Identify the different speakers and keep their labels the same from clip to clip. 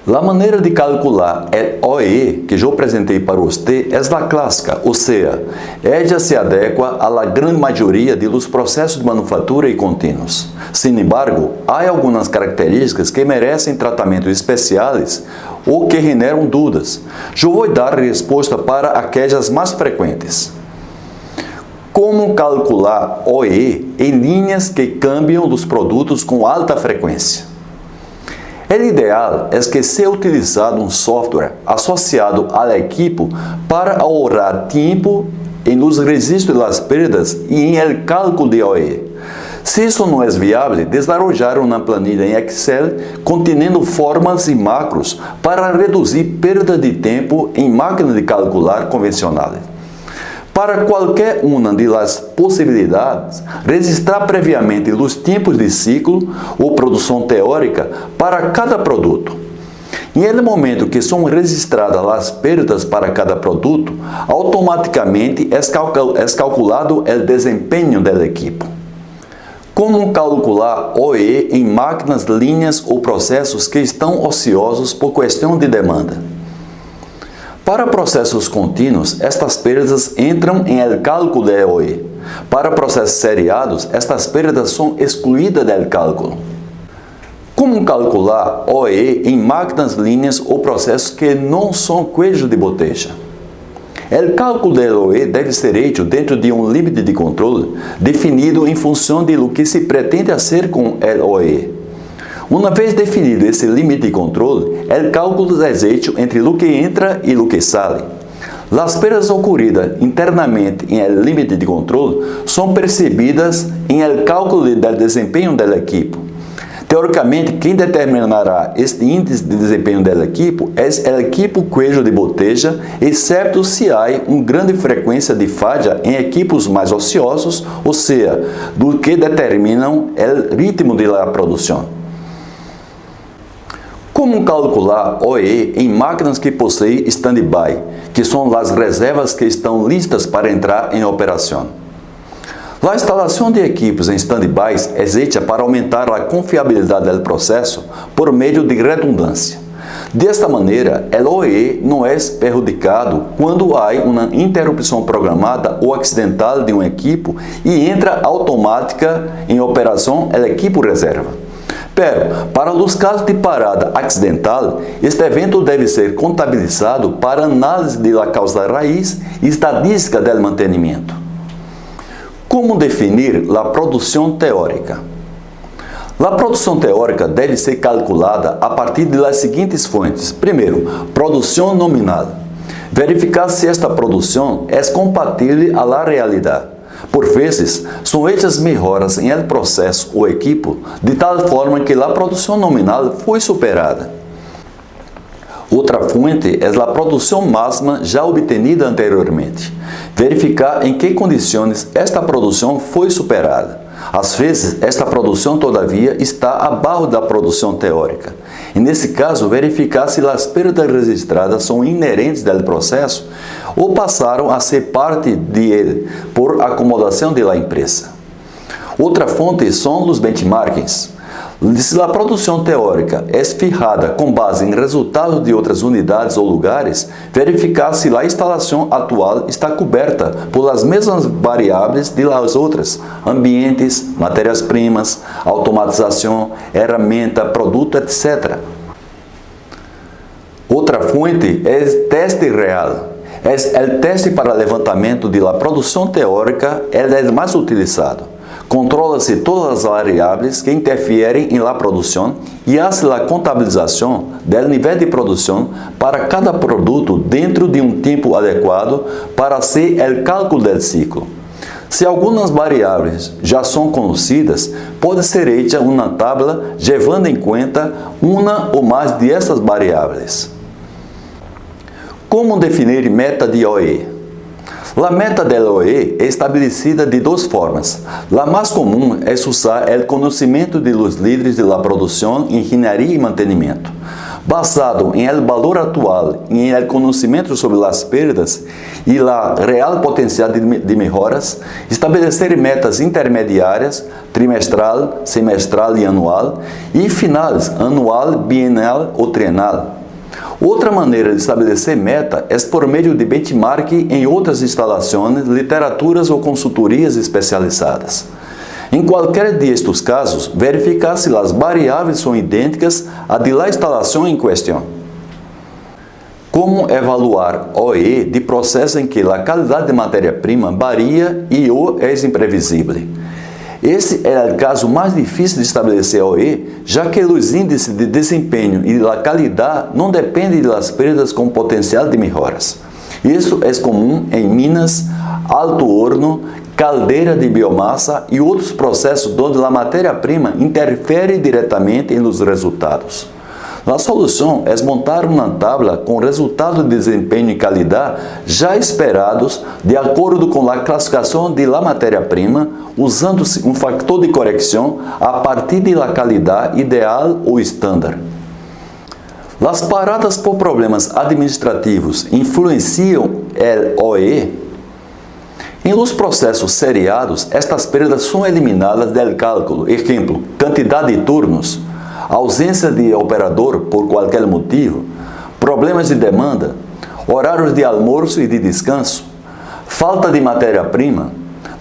Speaker 1: A maneira de calcular o OE que eu apresentei para você é a clássica, ou seja, ela se adequa à grande maioria dos processos de manufatura e contínuos. Sin embargo, há algumas características que merecem tratamentos especiais ou que generam dúvidas. Eu vou dar resposta para aquelas mais frequentes. Como calcular OE em linhas que cambiam dos produtos com alta frequência? O ideal é que seja utilizado um software associado ao equipo para ahorrar tempo nos registros das perdas e em el cálculo de OE. Se isso não é viável, desenvolver uma planilha em Excel contendo formas e macros para reduzir perda de tempo em máquinas de calcular convencionais. Para qualquer uma das possibilidades, registrar previamente os tempos de ciclo ou produção teórica para cada produto. E no momento que são registradas as perdas para cada produto, automaticamente é calculado o desempenho do equipo. Como calcular OE em máquinas, linhas ou processos que estão ociosos por questão de demanda? Para processos contínuos, estas perdas entram em el cálculo de OE. Para processos seriados, estas perdas são excluídas do cálculo. Como calcular OE em máquinas, linhas ou processos que não são cuello de botella? O cálculo de OE deve ser feito dentro de um limite de controle definido em função de lo que se pretende fazer com o OE. Uma vez definido esse limite de controle, o cálculo é feito entre o que entra e o que sai. As perdas ocorridas internamente em el limite de controle são percebidas em el cálculo do desempenho do equipo. Teoricamente, quem determinará este índice de desempenho do equipo é o equipo cuello de botella, exceto se há uma grande frequência de falha em equipos mais ociosos, ou seja, do que determinam o ritmo da produção. Como calcular OE em máquinas que possuem stand-by, que são as reservas que estão listas para entrar em operação? A instalação de equipos em stand-by é feita para aumentar a confiabilidade do processo por meio de redundância. Desta maneira, o OE não é prejudicado quando há uma interrupção programada ou acidental de um equipo e entra automática em operação o equipo reserva. Pero, para os casos de parada acidental, este evento deve ser contabilizado para análise da causa raiz e estadística do mantenimento. Como definir a produção teórica? A produção teórica deve ser calculada a partir das seguintes fontes. Primeiro, produção nominal. Verificar se esta produção é compatível à realidade. Por vezes, são hechas melhoras em el processo ou equipo de tal forma que a produção nominal foi superada. Outra fonte é a produção máxima já obtenida anteriormente. Verificar em que condições esta produção foi superada. Às vezes, esta produção, todavia, está abaixo da produção teórica. E, nesse caso, verificar se as perdas registradas são inerentes ao processo ou passaram a ser parte dele por acomodação da empresa. Outra fonte são os benchmarkings. Se a produção teórica é fijada com base em resultados de outras unidades ou lugares, verificar se a instalação atual está coberta por as mesmas variáveis de las outras, ambientes, matérias-primas, automatização, ferramenta, produto, etc. Outra fonte é teste real. O teste para levantamento da produção teórica é o mais utilizado. Controla-se todas as variáveis que interferem na produção e hace a contabilização do nível de produção para cada produto dentro de um tempo adequado para ser o cálculo do ciclo. Se algumas variáveis já são conhecidas, pode ser feita uma tabela levando em conta uma ou mais dessas variáveis. Como definir meta de OE? A meta da OE é estabelecida de duas formas. A mais comum é usar o conhecimento dos líderes da produção, engenharia e mantenimento. Basado em el valor atual e em el conhecimento sobre as perdas e a real potencial de melhoras, estabelecer metas intermediárias, trimestral, semestral e anual, e finais, anual, bienal ou trienal. Outra maneira de estabelecer meta é por meio de benchmark em outras instalações, literaturas ou consultorias especializadas. Em qualquer destes casos, verificar se as variáveis são idênticas à de la instalação em questão. Como evaluar OE de processo em que a qualidade de matéria-prima varia e ou é imprevisível? Esse é o caso mais difícil de estabelecer OE, já que os índices de desempenho e da qualidade não dependem das perdas com potencial de melhoras. Isso é comum em minas, alto horno, caldeira de biomassa e outros processos onde a matéria-prima interfere diretamente nos resultados. A solução é montar uma tabela com resultados de desempenho e qualidade já esperados de acordo com a classificação de la matéria-prima, usando-se um fator de correção a partir da qualidade ideal ou estándar. As paradas por problemas administrativos influenciam o OE? Em los processos seriados, estas perdas são eliminadas do cálculo. Exemplo, quantidade de turnos, ausência de operador por qualquer motivo, problemas de demanda, horários de almoço e de descanso, falta de matéria-prima,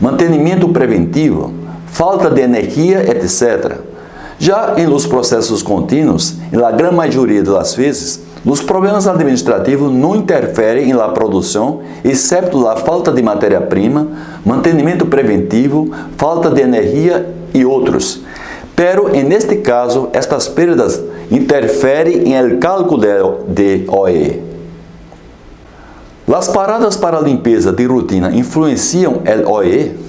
Speaker 1: mantenimento preventivo, falta de energia, etc. Já em los processos contínuos, na grande maioria das vezes, os problemas administrativos não interferem na produção, exceto a falta de matéria-prima, mantenimento preventivo, falta de energia e outros. Pero, neste caso, estas perdas interferem em el cálculo de OE. As paradas para limpeza de rotina influenciam o OE?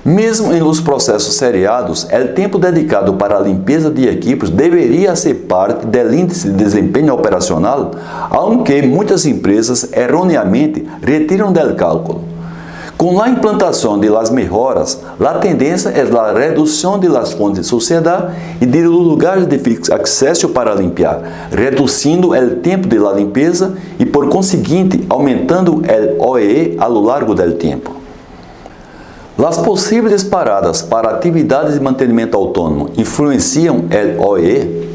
Speaker 1: Mesmo em los processos seriados, o tempo dedicado para a limpeza de equipos deveria ser parte do índice de desempenho operacional, aunque muitas empresas erroneamente retiram do cálculo. Com a implantação de las melhoras, a tendência é a redução de las fontes de suciedade e de lugares de acesso para limpar, reduzindo o tempo de la limpeza e, por conseguinte, aumentando o OE a lo largo do tempo. As possíveis paradas para atividades de mantenimento autônomo influenciam o OE?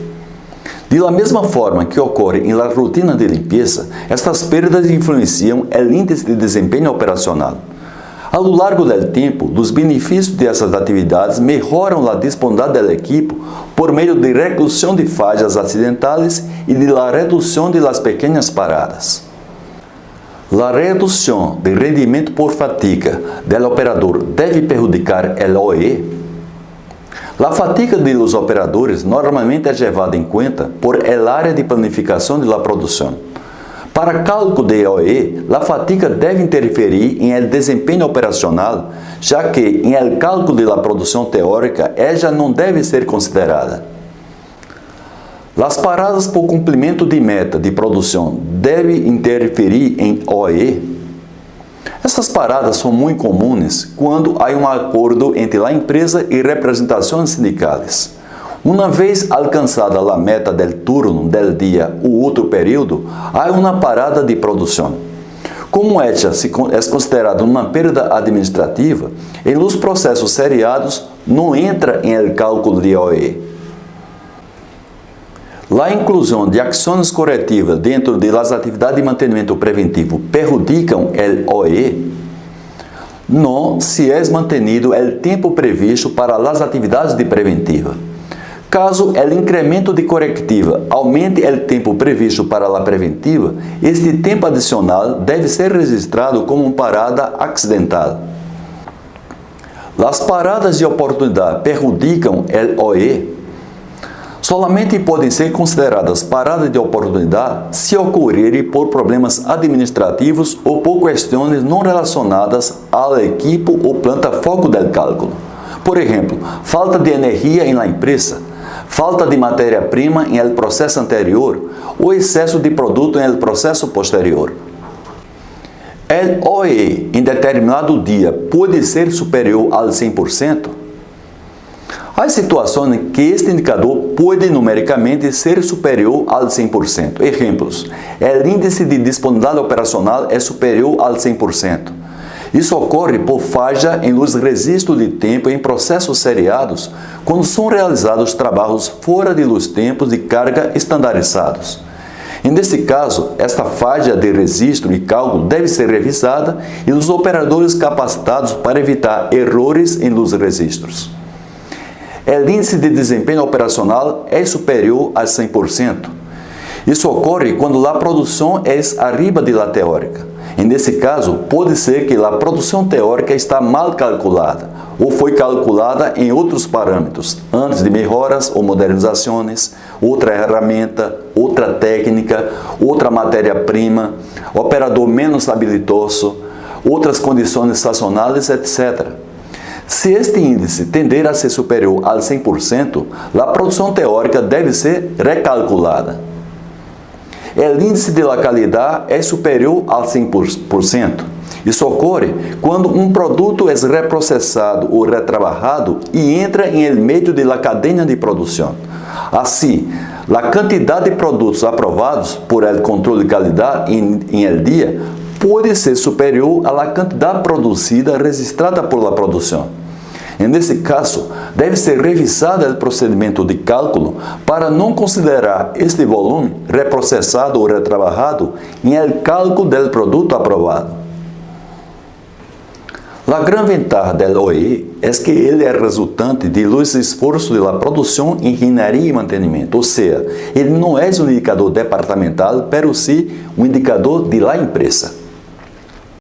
Speaker 1: Da mesma forma que ocorre em la rotina de limpeza, estas perdas influenciam o índice de desempenho operacional. Ao longo do tempo, os benefícios dessas atividades melhoram a disponibilidade do equipo por meio de redução de falhas acidentais e de la redução de las pequenas paradas. A redução de rendimento por fatiga do operador deve prejudicar o OE? A fatiga dos operadores normalmente é levada em conta por el área de planificação da produção. Para cálculo de OE, a fatiga deve interferir em el desempenho operacional, já que em el cálculo da produção teórica, ela não deve ser considerada. As paradas por cumprimento de meta de produção devem interferir em OE? Essas paradas são muito comuns quando há um acordo entre a empresa e representações sindicais. Uma vez alcançada a meta del turno, del dia ou outro período, há uma parada de produção. Como esta é considerada uma perda administrativa, em los processos seriados não entra em el cálculo de OE. A inclusão de ações corretivas dentro das atividades de mantenimento preventivo prejudicam o OE? Não, se é mantenido o tempo previsto para as atividades de preventiva. Caso o incremento de corretiva aumente o tempo previsto para a preventiva, este tempo adicional deve ser registrado como uma parada acidental. As paradas de oportunidade prejudicam o OE? Solamente podem ser consideradas paradas de oportunidade se ocorrerem por problemas administrativos ou por questões não relacionadas ao equipo ou planta-foco do cálculo. Por exemplo, falta de energia em la empresa, falta de matéria-prima em el processo anterior ou excesso de produto em el processo posterior. O OE em determinado dia pode ser superior ao 100%? Há situações em que este indicador pode numericamente ser superior ao 100%. Exemplos: o índice de disponibilidade operacional é superior ao 100%. Isso ocorre por falha em los registros de tempo em processos seriados, quando são realizados trabalhos fora de los tempos de carga estandarizados. Nesse caso, esta falha de registro e cálculo deve ser revisada e os operadores capacitados para evitar erros em los registros. O índice de desempenho operacional é superior a 100%. Isso ocorre quando a produção é arriba de la teórica. Nesse caso, pode ser que a produção teórica está mal calculada ou foi calculada em outros parâmetros, antes de melhoras ou modernizações, outra ferramenta, outra técnica, outra matéria-prima, operador menos habilidoso, outras condições sazonais, etc. Se este índice tender a ser superior ao 100%, a produção teórica deve ser recalculada. O índice de qualidade é superior ao 100%. Isso ocorre quando um produto é reprocessado ou retrabalhado e entra em el meio da cadeia de produção. Assim, a quantidade de produtos aprovados por el controle de qualidade em el dia pode ser superior à quantidade produzida registrada por la produção. Nesse caso, deve ser revisado o procedimento de cálculo para não considerar este volume reprocessado ou retrabalhado em el cálculo do produto aprovado. A grande vantagem do OEE é que ele é resultante de los esforços da produção, engenharia e mantenimento, ou seja, ele não é um indicador departamental, pero sim um indicador de la empresa.